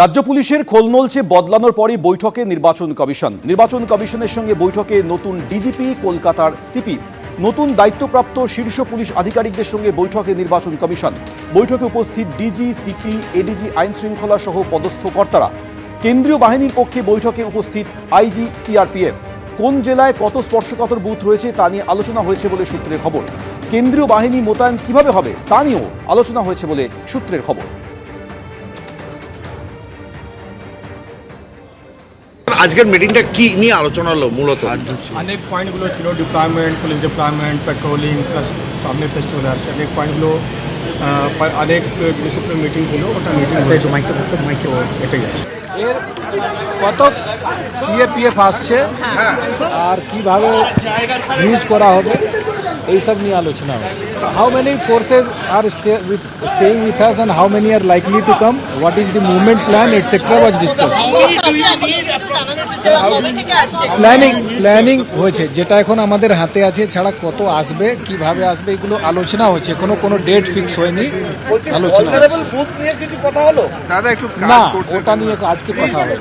রাজ্য পুলিশের খোলনলচে বদলানোর পরই বৈঠকে নির্বাচন কমিশনের সঙ্গে বৈঠকে নতুন ডিজিপি, কলকাতার সিপি, নতুন দায়িত্বপ্রাপ্ত শীর্ষ পুলিশ আধিকারিকদের সঙ্গে বৈঠকে নির্বাচন কমিশন। বৈঠকে উপস্থিত ডিজি, সিপি, এডিজি, আইন শৃঙ্খলা সহ পদস্থ কর্তারা। কেন্দ্রীয় বাহিনীর পক্ষে বৈঠকে উপস্থিত আইজি, সিআরপিএফ। কোন জেলায় কত স্পর্শকাতর বুথ রয়েছে তা নিয়ে আলোচনা হয়েছে বলে সূত্রের খবর। কেন্দ্রীয় বাহিনী মোতায়েন কিভাবে হবে তা নিয়েও আলোচনা হয়েছে বলে সূত্রের খবর। আজকের মিটিংটা কি নিয়ে আলোচনা হলো? মূলত অনেক পয়েন্টগুলো ছিল, deployment, police deployment, patrolling, plus সামনে ফেস্টিভ্যাল আসছে, অনেক পয়েন্টগুলো অনেক ডিসিপ্লিন মিটিং ছিল, ওটা মিটিং এটাই আছে। এর কত সিএপিএফ আসছে আর কিভাবে ইউজ করা হবে এইসব নিয়ে আলোচনা হচ্ছে। How many forces are staying with us and how many are likely to come, what is the movement plan, etc. was discussed. Planning হয়েছে, যেটা এখন আমাদের হাতে আছে, ছাড়া কত আসবে, কিভাবে আসবে, এগুলো আলোচনা হচ্ছে। এখনো কোনো ডেট ফিক্স হয়নি, আলোচনা না, ওটা নিয়ে আজকে কথা হবে।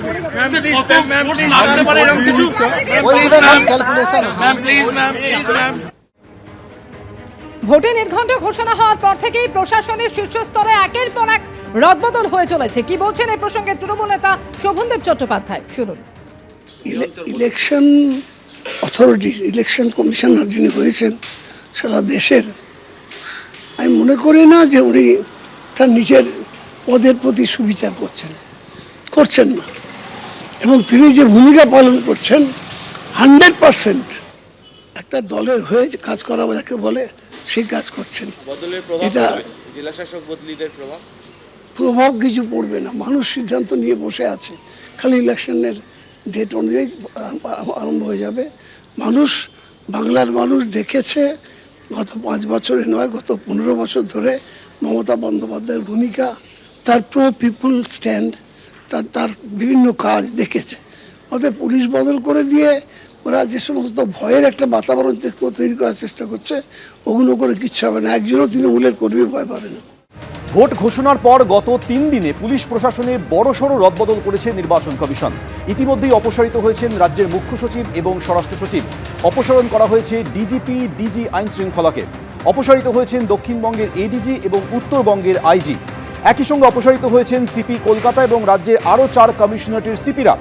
ভোটে নির্ঘণ্ট ঘোষণা হওয়ার পর থেকেই প্রশাসনের শীর্ষস্তরে একের পর এক রদবদল হয়ে চলেছে। কি বলছেন এই প্রসঙ্গে তৃণমূল নেতা শোভনদেব চট্টোপাধ্যায়, শুনুন। ইলেকশন অথরিটি, ইলেকশন কমিশনার যিনি হয়েছেন সারা দেশের, আমি মনে করি না যে উনি তার নিজের পদের প্রতি সুবিচার করছেন না, এবং তিনি যে ভূমিকা পালন করছেন 100% একটা দলের হয়ে কাজ করা যাকে বলে সেই কাজ করছেন। এটা জেলাশাসক বদলিদের প্রভাব কিছু পড়বে না, মানুষ সিদ্ধান্ত নিয়ে বসে আছে, খালি ইলেকশনের ডেট অনুযায়ী আরম্ভ হয়ে যাবে। বাংলার মানুষ দেখেছে গত 5 বছরে নয়, গত 15 বছর ধরে মমতা বন্দ্যোপাধ্যায়ের ভূমিকা, তার প্রো পিপুল স্ট্যান্ড, তার বিভিন্ন কাজ দেখেছে। অতএব পুলিশ বদল করে দিয়ে ওরা যে সমস্ত ভয়ের একটা বাতাবরণ তৈরি করার চেষ্টা করছে, ওগুলো করে কিচ্ছু হবে না। একজনও তৃণমূলের কর্মী ভয় পাবে না। ভোট ঘোষণার পর গত 3 দিনে পুলিশ প্রশাসনে বড়সড় রদবদল করেছে নির্বাচন কমিশন। ইতিমধ্যেই অপসারিত হয়েছেন রাজ্যের মুখ্য সচিব এবং স্বরাষ্ট্র সচিব। অপসারণ করা হয়েছে ডিজিপি, ডিজি আইন শৃঙ্খলাকে। অপসারিত হয়েছেন দক্ষিণবঙ্গের এডিজি এবং উত্তরবঙ্গের আইজি। একই সঙ্গে অপসারিত হয়েছেন সিপি কলকাতা এবং রাজ্যের আরও 4 কমিশনারেটের সিপিরা।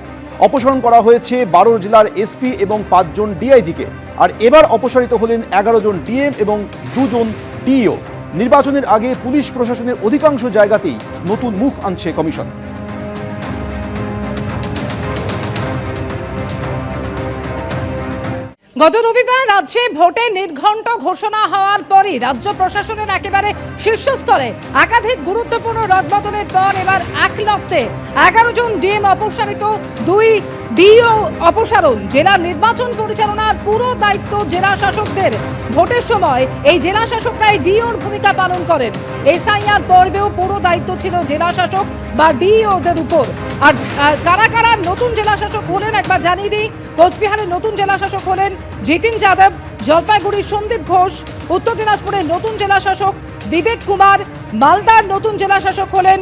অপসারণ করা হয়েছে 12 জেলার এসপি এবং 5 জন ডিআইজিকে। আর এবার অপসারিত হলেন 11 জন ডিএম এবং 2 জন ডিইও। নির্বাচনের আগে পুলিশ প্রশাসনের অধিকাংশ জায়গাতেই নতুন মুখ আনছে কমিশন। গত রবিবার রাজ্যে ভোটে নির্ঘণ্ট ঘোষণা হওয়ার পরই রাজ্য প্রশাসনের একেবারে শীর্ষস্তরে একাধিক গুরুত্বপূর্ণ রদবদলের পর এবার এক লপ্তে 11 জন ডিএম অপসারিত, 2 ডিও অপসারণ। জেলার নির্বাচন পরিচালনার পুরো দায়িত্ব জেলা শাসকদের। ভোটের সময় এই জেলা শাসকরাই ডিওর ভূমিকা পালন করেন। এসআইআর পর্বেও পুরো দায়িত্ব ছিল জেলা শাসক বা ডিওদের উপর। আর কারা কারা নতুন জেলা শাসক হলেন একবার জানিয়ে দিই। কোচবিহারের নতুন জেলা শাসক হলেন জিতিন যাদব, জলপাইগুড়ির সন্দীপ ঘোষ, উত্তর দিনাজপুরের নতুন জেলা শাসক বিবেক কুমার, মালদার নতুন জেলা শাসক হলেন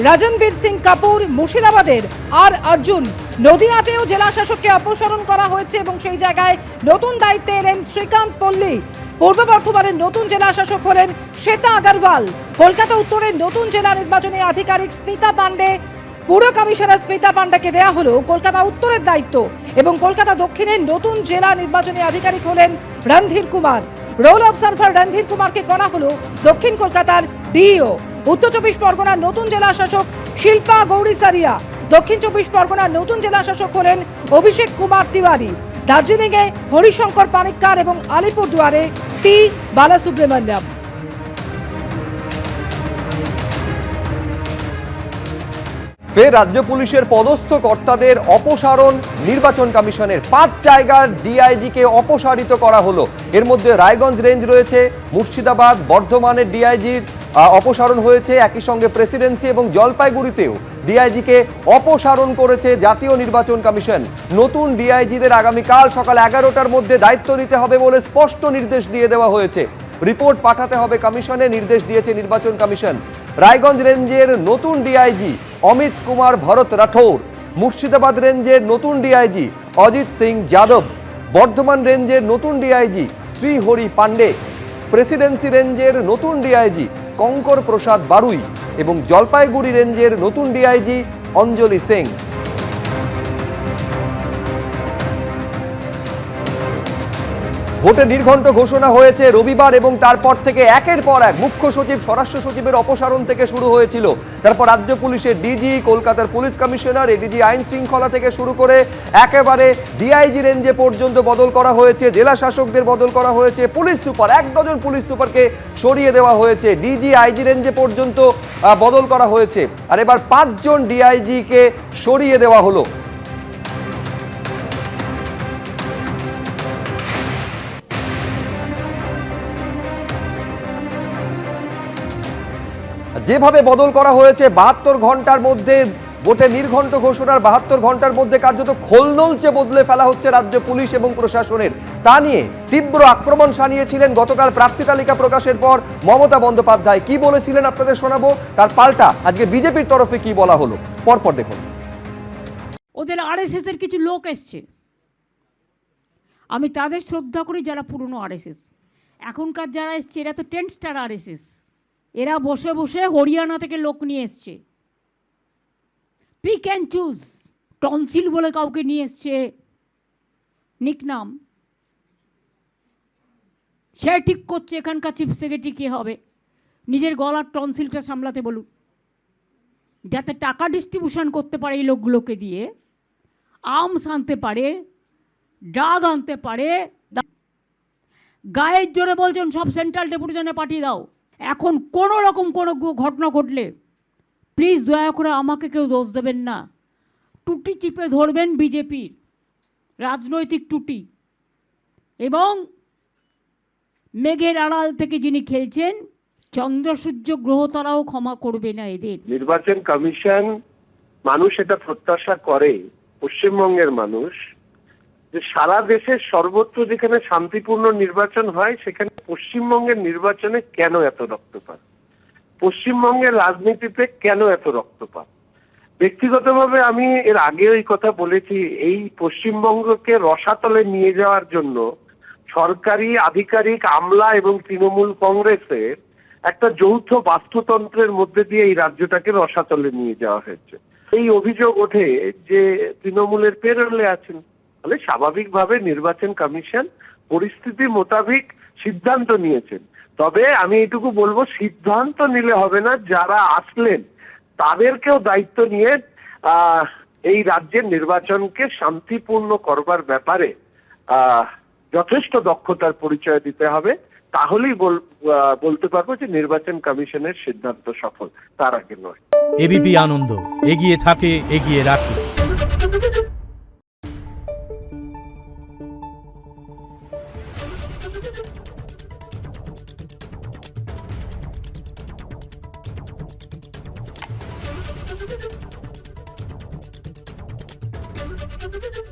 রাজনবীর সিং কাপুর, মুর্শিদাবাদের আর অর্জুন। নদিয়াতেও জেলা শাসককে অপসারণ করা হয়েছে এবং সেই জায়গায় নতুন দায়িত্বে এলেন শ্রীকান্ত পল্লী। পূর্ব বর্ধমানের নতুন জেলা শাসক হলেন শ্বেতা আগরওয়াল। কলকাতা উত্তরের নতুন জেলা নির্বাচনী আধিকারিক স্মিতা পান্ডে, পুরো কমিশনার স্মিতা পান্ডাকে দেয়া হলো কলকাতা উত্তরের দায়িত্ব। এবং কলকাতা দক্ষিণের নতুন জেলা নির্বাচনী আধিকারিক হলেন রণধীর কুমার। রোল অবজারভার রণধীর কুমারকে করা হলো দক্ষিণ কলকাতার ডিইও। উত্তর 24 পরগনার নতুন জেলা শাসক শিল্পা গৌরী সারিয়া। দক্ষিণ 24 পরগনার নতুন জেলা শাসক হলেন অভিষেক কুমার তিওয়ারি। দার্জিলিংয়ে হরিশঙ্কর পানিক্কার এবং আলিপুরদুয়ারে টি বালাসুব্রমণ্যম। ফের রাজ্য পুলিশের পদস্থ কর্তাদের অপসারণ। নির্বাচন কমিশনের 5 জায়গার ডিআইজিকে অপসারিত করা হলো। এর মধ্যে রায়গঞ্জ রেঞ্জ রয়েছে, মুর্শিদাবাদ, বর্ধমানের ডিআইজির অপসারণ হয়েছে। একই সঙ্গে প্রেসিডেন্সি এবং জলপাইগুড়িতেও ডিআইজিকে অপসারণ করেছে জাতীয় নির্বাচন কমিশন। নতুন ডিআইজিদের আগামীকাল সকাল 11টার মধ্যে দায়িত্ব নিতে হবে বলে স্পষ্ট নির্দেশ দিয়ে দেওয়া হয়েছে। রিপোর্ট পাঠাতে হবে কমিশনে, নির্দেশ দিয়েছে নির্বাচন কমিশন। রায়গঞ্জ রেঞ্জের নতুন ডিআইজি অমিত কুমার ভরত রাঠৌর, মুর্শিদাবাদ রেঞ্জের নতুন ডিআইজি অজিত সিং যাদব, বর্ধমান রেঞ্জের নতুন ডিআইজি শ্রীহরি পান্ডে, প্রেসিডেন্সি রেঞ্জের নতুন ডিআইজি কঙ্কর প্রসাদ বারুই এবং জলপাইগুড়ি রেঞ্জের নতুন ডিআইজি অঞ্জলি সিং। ভোটে নির্ঘণ্ট ঘোষণা হয়েছে রবিবার এবং তারপর থেকে একের পর এক মুখ্য সচিব, স্বরাষ্ট্র সচিবের অপসারণ থেকে শুরু হয়েছিল। তারপর রাজ্য পুলিশের ডিজি, কলকাতার পুলিশ কমিশনার, এডিজি আইন শৃঙ্খলা থেকে শুরু করে একেবারে ডিআইজি রেঞ্জে পর্যন্ত বদল করা হয়েছে, জেলা শাসকদের বদল করা হয়েছে, পুলিশ সুপার 1 ডজন পুলিশ সুপারকে সরিয়ে দেওয়া হয়েছে, ডিজি আইজি রেঞ্জে পর্যন্ত বদল করা হয়েছে। আর এবার 5 জন ডিআইজিকে সরিয়ে দেওয়া হলো। যেভাবে বদল করা হয়েছে 72 ঘন্টার মধ্যে, ভোটে নির্ঘণ্ট ঘোষণার 72 ঘন্টার মধ্যে কার্যত খোলনলচে বদলে ফেলা হচ্ছে রাজ্য পুলিশ এবং প্রশাসনের, তা নিয়ে তীব্র আক্রমণ শানিয়েছিলেন গতকাল প্রার্থী তালিকা প্রকাশের পর মমতা বন্দ্যোপাধ্যায়। কি বলেছিলেন আপনাদের শোনাবো, তার পাল্টা আজকে বিজেপির তরফে কি বলা হলো, পরপর দেখুন। ওদের আরএসএস এর কিছু লোক এসছে, আমি তাদের শ্রদ্ধা করি যারা পুরনো আরএসএস। এখনকার যারা এসছে এরা তো 10 স্টার আরএসএস, এরা বসে বসে হরিয়ানা থেকে লোক নিয়ে এসছে, পিক অ্যান্ড চুজ, টনসিল বলে কাউকে নিয়ে এসছে নিকনাম, সে ঠিক করছে এখানকার চিফ সেক্রেটারি কে হবে, নিজের গলার টনসিলটা সামলাতে বলুন, যাতে টাকা ডিস্ট্রিবিউশন করতে পারে এই লোকগুলোকে দিয়ে, আর্মস আনতে পারে, ড্রাগ আনতে পারে, গায়ের জোরে বলছেন সব সেন্ট্রাল ডেপুটেশনে পাঠিয়ে দাও। এখন কোনো রকম কোনো ঘটনা ঘটলে প্লিজ দয়া করে আমাকে কেউ দোষ দেবেন না, টুটি চিপে ধরবেন বিজেপির রাজনৈতিক টুটি, এবং মেঘের আড়াল থেকে যিনি খেলছেন চন্দ্র সূর্য গ্রহ তারাও ক্ষমা করবে না এদের। নির্বাচন কমিশন, মানুষ এটা প্রত্যাশা করে, পশ্চিমবঙ্গের মানুষ, যে সারা দেশের সর্বত্র যেখানে শান্তিপূর্ণ নির্বাচন হয় সেখানে পশ্চিমবঙ্গের নির্বাচনে কেন এত রক্তপাত, পশ্চিমবঙ্গের রাজনীতিতে কেন এত রক্তপাত। ব্যক্তিগতভাবে আমি এর আগে এই কথা বলেছি, এই পশ্চিমবঙ্গকে রসাতলে নিয়ে যাওয়ার জন্য সরকারি আধিকারিক, আমলা এবং তৃণমূল কংগ্রেসের একটা যৌথ বাস্তুতন্ত্রের মধ্যে দিয়ে এই রাজ্যটাকে রসাতলে নিয়ে যাওয়া হয়েছে। এই অভিযোগ ওঠে যে তৃণমূলের পেরোলে আছেন, তাহলে স্বাভাবিকভাবে নির্বাচন কমিশন পরিস্থিতি মোতাবেক সিদ্ধান্ত নিয়েছেন। তবে আমি এইটুকু বলবো, সিদ্ধান্ত নিলে হবে না, যারা আসলেন তাদেরকেও দায়িত্ব নিয়ে এই রাজ্যের নির্বাচনকে শান্তিপূর্ণ করবার ব্যাপারে যথেষ্ট দক্ষতার পরিচয় দিতে হবে, তাহলেই বলতে পারবো যে নির্বাচন কমিশনের সিদ্ধান্ত সফল, তার আগে নয়। এবিপি আনন্দ, এগিয়ে থাকে, এগিয়ে রাখে। Thank you.